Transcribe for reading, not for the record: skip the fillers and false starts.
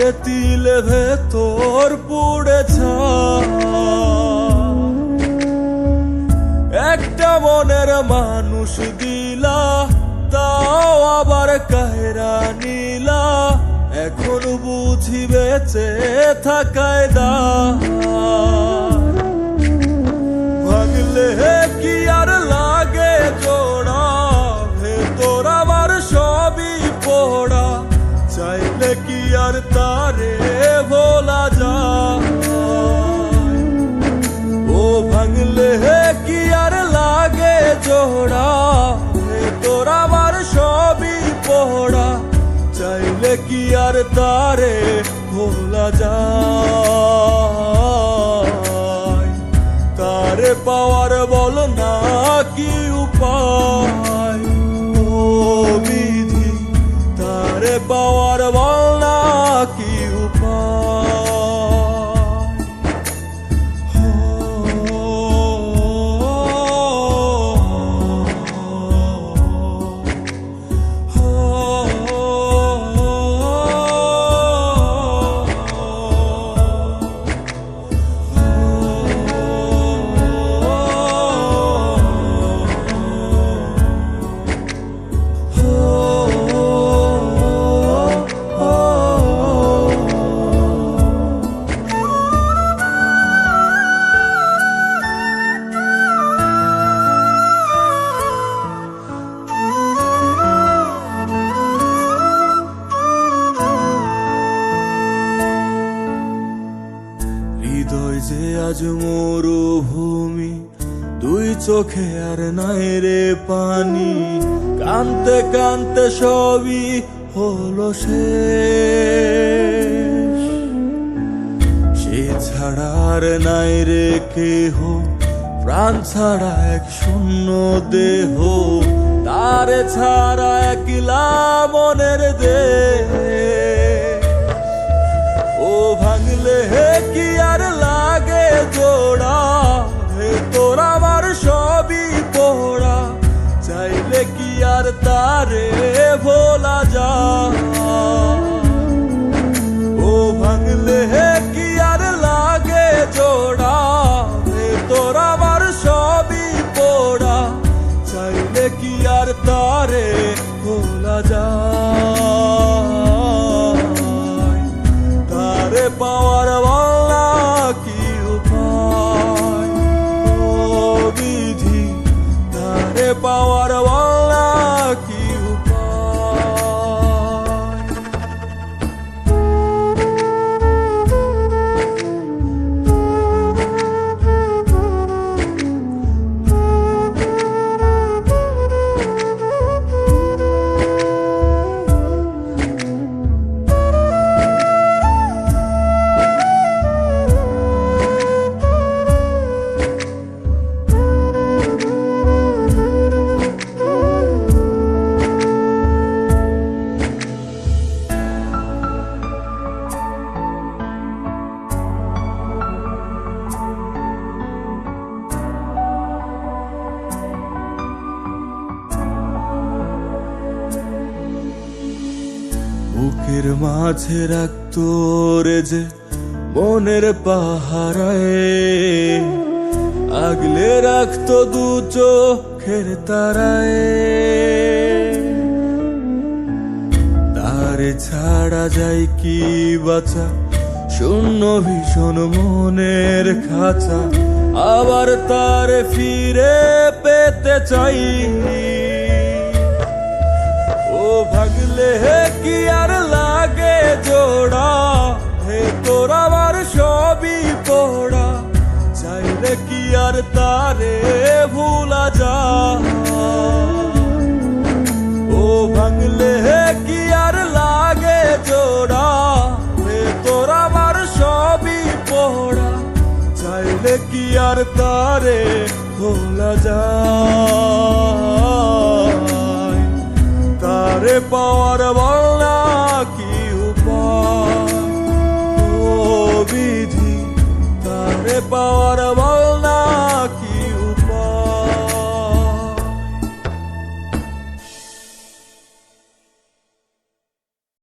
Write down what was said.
তিলে তিলে ভেতর পুড়েছে একটা মনের মানুষ দিলা, তাও আবার কায়রা নিলা। এখন বুঝি বেঁচে থাকায় দা, ভাগলে কি আর লাগে জোড়া, ভেতর আমার সবই পোড়া। চাইলে কি আর তারে ভোলা যায়? ও ভাঙলে কি আর লাগে জোড়া, ভেতর আমার সবই পোড়া। চাইলে কি আর তারে ভোলা যায়? তারে পাওয়ার বল না কি উপায়? ও বিধি, তারে পাওয়ার বল না কি উপায়? হৃদয় যে আজ মরুভূমি, দুই চোখে আর নাই রে পানি। কানতে কানতে সবই হলো শেষ, সে ছাড়া আর নাই রে কেহ, প্রাণ ছাড়া এক শূন্য দেহ। তারে ছাড়া একলা মনের দেহ। ও ভাঙলে কি আর লাগে জোড়া, ভেতর আমার সবই পোড়া। চাইলে কি আর তারে ভোলা যায়? ও ভাঙলে কি আর লাগে জোড়া, ভেতর আমার সবই পোড়া। চাইলে কি আর তারে ভোলা যায়? তারে পাওয়ার বলা কি উপায়? ও বিধি, তারে পাওয়ার বলা কি উপায়? বুকের মাঝে রাখতো রে যে মনের পাহারায়, আগলে রাখতো দু চোখের তারায়। তারে ছাড়া যায় কি বাঁচা, শূন্য ভীষণ মনের খাঁচা। আবার তারে ফিরে পেতে চাই। ও ভাগলে কি আর লাগে জোড়া, ভেতর আমার সবই পোড়া। চাইলে কি আর তারে ভুলা যায়? ও ভাঙলে কি আর লাগে জোড়া, ভেতর আমার সবই পোড়া। চাইলে কি আর তারে ভোলা যায়? তারে পাওয়ার বলা কি উপায়? ও বিধি, তারে পাওয়ার